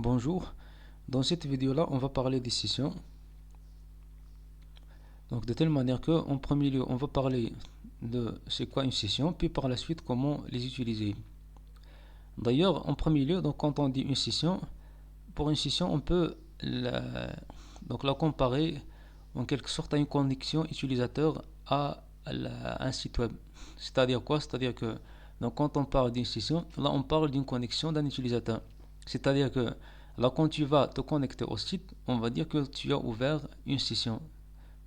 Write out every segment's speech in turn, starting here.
Bonjour, dans cette vidéo-là, on va parler des sessions. Donc de telle manière que, en premier lieu, on va parler de c'est quoi une session, puis par la suite comment les utiliser. D'ailleurs, en premier lieu, donc quand on dit une session, pour une session, on peut la comparer en quelque sorte à une connexion utilisateur à un site web. C'est-à-dire quoi? C'est-à-dire que donc quand on parle d'une session, là on parle d'une connexion d'un utilisateur. C'est-à-dire que là quand tu vas te connecter au site, on va dire que tu as ouvert une session.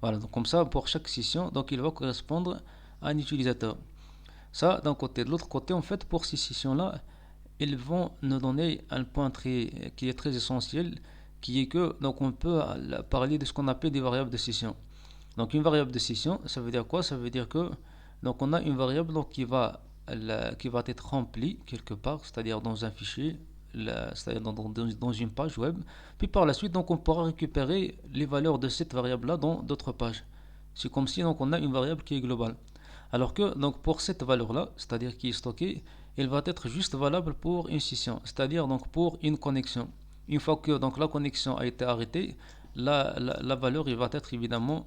Voilà, donc comme ça pour chaque session, donc il va correspondre à un utilisateur. Ça d'un côté. De l'autre côté, en fait, pour ces sessions-là, ils vont nous donner un point qui est très essentiel, qui est que donc on peut parler de ce qu'on appelle des variables de session. Donc une variable de session, ça veut dire quoi? Ça veut dire que donc on a une variable donc, qui va être remplie quelque part, c'est-à-dire dans un fichier, c'est-à-dire dans une page web. Puis par la suite, donc on pourra récupérer les valeurs de cette variable-là dans d'autres pages. C'est comme si donc on a une variable qui est globale. Alors que donc pour cette valeur-là, c'est-à-dire qui est stockée, elle va être juste valable pour une session, c'est-à-dire donc pour une connexion. Une fois que donc la connexion a été arrêtée, la valeur il va être évidemment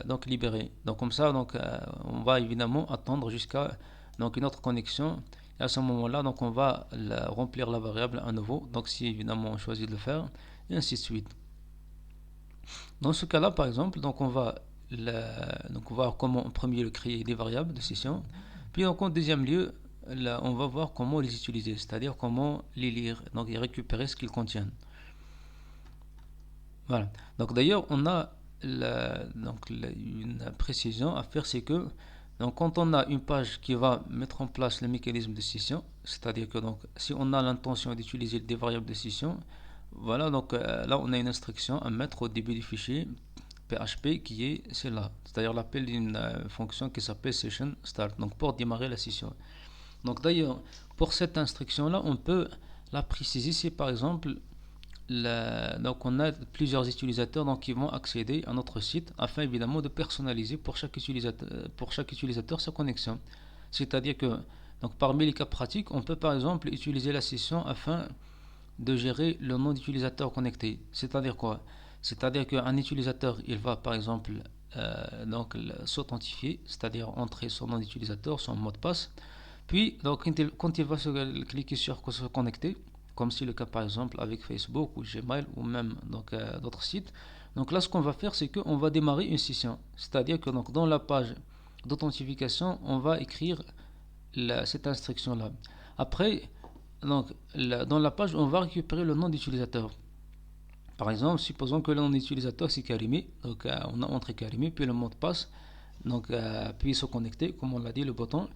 donc libérée. Donc comme ça, donc on va évidemment attendre jusqu'à donc une autre connexion. Et à ce moment-là, donc on va remplir la variable à nouveau. Donc si évidemment on choisit de le faire, et ainsi de suite. Dans ce cas-là, par exemple, donc on va donc voir comment en premier lieu créer des variables de session. Puis donc en deuxième lieu, là, on va voir comment les utiliser, c'est-à-dire comment les lire, donc et récupérer ce qu'ils contiennent. Voilà. Donc d'ailleurs, on a une précision à faire, c'est que donc quand on a une page qui va mettre en place le mécanisme de scission, c'est-à-dire que donc si on a l'intention d'utiliser des variables de scission, voilà, donc là on a une instruction à mettre au début du fichier PHP qui est celle-là, c'est-à-dire l'appel d'une fonction qui s'appelle session start, donc pour démarrer la session. Donc d'ailleurs, pour cette instruction-là, on peut la préciser si par exemple donc on a plusieurs utilisateurs donc, qui vont accéder à notre site afin évidemment de personnaliser pour chaque utilisateur sa connexion. C'est-à-dire que donc, parmi les cas pratiques, on peut par exemple utiliser la session afin de gérer le nom d'utilisateur connecté. C'est-à-dire quoi? C'est-à-dire qu'un utilisateur, il va par exemple donc s'authentifier, c'est-à-dire entrer son nom d'utilisateur, son mot de passe. Puis, donc, quand il va cliquer sur se connecter, comme c'est le cas par exemple avec Facebook ou Gmail ou même donc d'autres sites. Donc là, ce qu'on va faire, c'est qu'on va démarrer une session. C'est-à-dire que donc dans la page d'authentification, on va écrire cette instruction-là. Après, donc dans la page, on va récupérer le nom d'utilisateur. Par exemple, supposons que le nom d'utilisateur c'est Karimi, donc on a entré Karimi, puis le mot de passe, donc puis se connecter, comme on l'a dit, le bouton.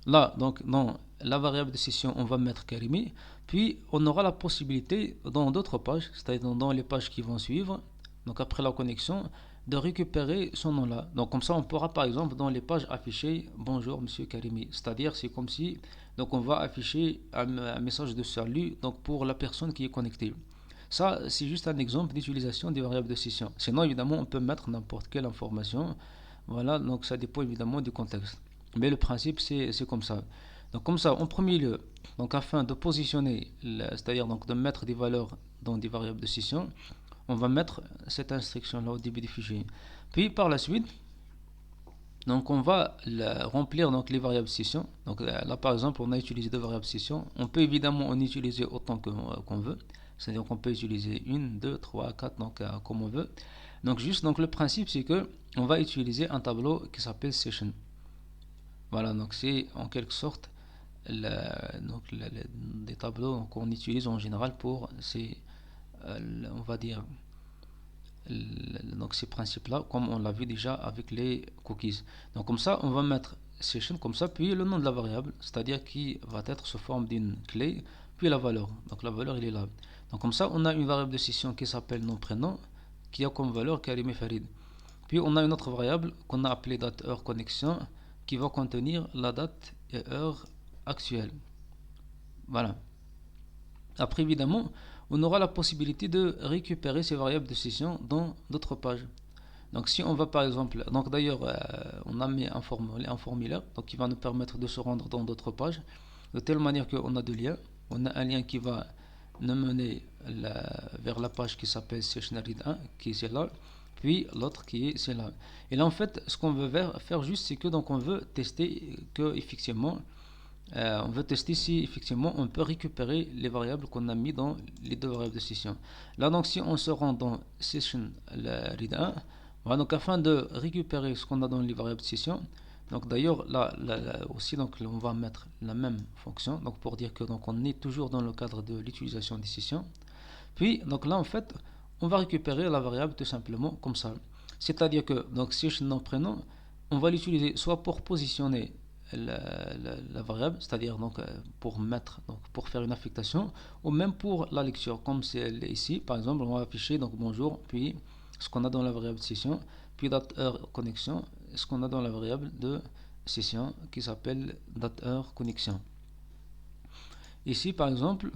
Là, donc, dans la variable de session, on va mettre Karimi. Puis, on aura la possibilité, dans d'autres pages, c'est-à-dire dans les pages qui vont suivre, donc après la connexion, de récupérer son nom-là. Donc, comme ça, on pourra, par exemple, dans les pages afficher Bonjour, monsieur Karimi. C'est-à-dire, c'est comme si, donc, on va afficher un message de salut donc, pour la personne qui est connectée. Ça, c'est juste un exemple d'utilisation des variables de session. Sinon, évidemment, on peut mettre n'importe quelle information. Voilà, donc ça dépend évidemment du contexte. Mais le principe, c'est comme ça. Donc comme ça, en premier lieu, donc afin de positionner, c'est-à-dire donc de mettre des valeurs dans des variables de session, on va mettre cette instruction-là au début du fichier. Puis par la suite, donc on va remplir donc les variables session. Donc là par exemple, on a utilisé deux variables session. On peut évidemment en utiliser autant qu'on veut. C'est-à-dire qu'on peut utiliser une, deux, trois, quatre, donc comme on veut. Donc juste donc le principe c'est que on va utiliser un tableau qui s'appelle session. Voilà, donc c'est en quelque sorte des tableaux qu'on utilise en général pour on va dire donc ces principes-là, comme on l'a vu déjà avec les cookies. Donc comme ça, on va mettre session comme ça, puis le nom de la variable, c'est-à-dire qui va être sous forme d'une clé, puis la valeur. Donc la valeur, il est là. Donc comme ça, on a une variable de session qui s'appelle nom prénom, qui a comme valeur Karim et Farid. Puis on a une autre variable qu'on a appelée date heure connexion, qui va contenir la date et heure actuelle. Voilà. Après, évidemment, on aura la possibilité de récupérer ces variables de session dans d'autres pages. Donc si on va par exemple, donc d'ailleurs on a mis un formulaire donc qui va nous permettre de se rendre dans d'autres pages, de telle manière qu'on a deux liens. On a un lien qui va nous mener vers la page qui s'appelle session read 1, qui est là, puis l'autre qui est celle-là. Et là en fait, ce qu'on veut faire juste, c'est que donc on veut tester que effectivement, on veut tester si effectivement on peut récupérer les variables qu'on a mis dans les deux variables de session. Là donc si on se rend dans session read 1, voilà, donc afin de récupérer ce qu'on a dans les variables de session, donc d'ailleurs là, aussi donc on va mettre la même fonction, donc pour dire que donc on est toujours dans le cadre de l'utilisation des sessions. Puis donc là en fait on va récupérer la variable tout simplement comme ça. C'est-à-dire que donc session nom prénom, on va l'utiliser soit pour positionner la variable, c'est-à-dire donc pour mettre, donc pour faire une affectation, ou même pour la lecture, comme c'est ici, par exemple, on va afficher donc bonjour, puis ce qu'on a dans la variable session, puis date heure connexion, ce qu'on a dans la variable de session qui s'appelle date heure connexion. Ici, par exemple,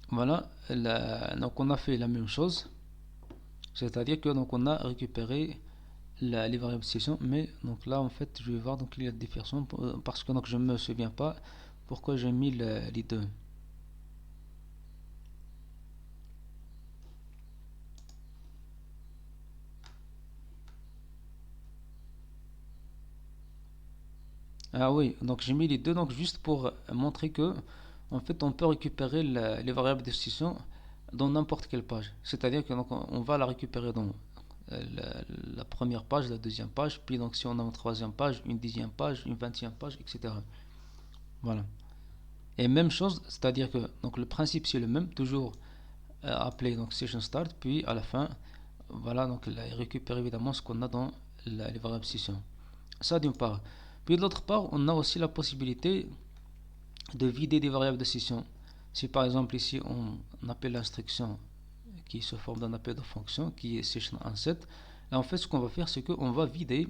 voilà, donc on a fait la même chose, c'est-à-dire que donc on a récupéré les variables session, mais donc là en fait je vais voir donc il y a des versions parce que donc je me souviens pas pourquoi j'ai mis les deux. Ah oui, donc j'ai mis les deux donc juste pour montrer que en fait on peut récupérer les variables de session dans n'importe quelle page, c'est-à-dire que donc on va la récupérer dans la première page, la deuxième page, puis donc si on a une troisième page, une dixième page, une vingtième page, etc. Voilà. Et même chose, c'est-à-dire que donc le principe c'est le même, toujours appeler donc session start, puis à la fin, voilà, donc il récupère évidemment ce qu'on a dans les variables session. Ça d'une part. Puis d'autre part, on a aussi la possibilité de vider des variables de session. Si par exemple ici on appelle l'instruction qui se forme d'un appel de fonction qui est session onset, là en fait ce qu'on va faire c'est qu'on va vider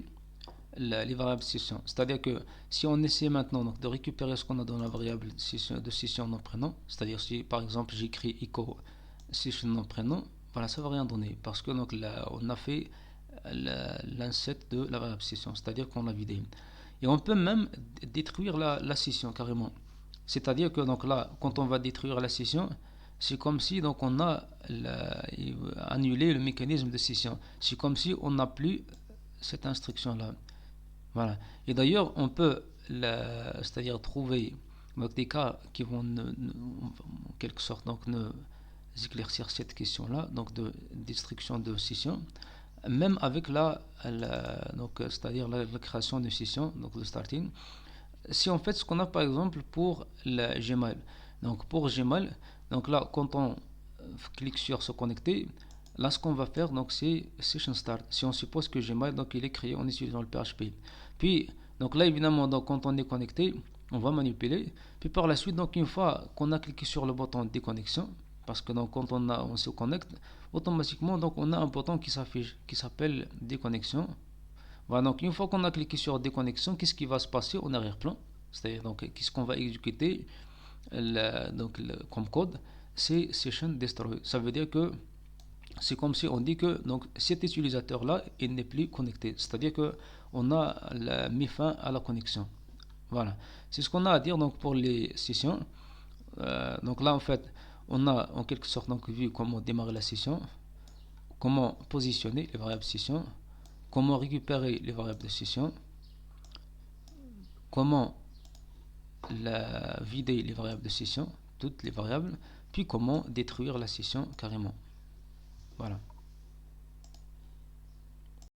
les variables session. C'est-à-dire que si on essaie maintenant donc, de récupérer ce qu'on a dans la variable de session nom prénom, c'est-à-dire si par exemple j'écris echo session nom prénom, voilà, ça va rien donner parce que donc là, on a fait l'inset de la variable session, c'est-à-dire qu'on l'a vidé. Et on peut même détruire la session carrément. C'est-à-dire que donc là, quand on va détruire la session, c'est comme si donc on a annulé le mécanisme de session. C'est comme si on n'a plus cette instruction là. Voilà. Et d'ailleurs, on peut, c'est-à-dire trouver donc, des cas qui vont en quelque sorte donc nous éclaircir cette question-là, donc de destruction de session, même avec donc c'est-à-dire la création de session, donc le starting. Si on fait ce qu'on a par exemple pour le Gmail, donc pour Gmail, donc là quand on clique sur se connecter, là ce qu'on va faire donc c'est session start. Si on suppose que Gmail donc il est créé en utilisant le PHP, puis donc là évidemment donc quand on est connecté, on va manipuler, puis par la suite donc une fois qu'on a cliqué sur le bouton déconnexion, parce que donc quand on se connecte, automatiquement donc on a un bouton qui s'affiche qui s'appelle déconnexion. Voilà, donc une fois qu'on a cliqué sur déconnexion, qu'est-ce qui va se passer en arrière-plan? C'est-à-dire donc qu'est-ce qu'on va exécuter comme code? C'est session destroy. Ça veut dire que c'est comme si on dit que donc cet utilisateur là il n'est plus connecté, c'est-à-dire que on a mis fin à la connexion. Voilà, c'est ce qu'on a à dire donc pour les sessions. Donc là en fait on a en quelque sorte donc vu comment démarrer la session, comment positionner les variables session, comment récupérer les variables de session, comment vider les variables de session, toutes les variables, puis comment détruire la session carrément. Voilà.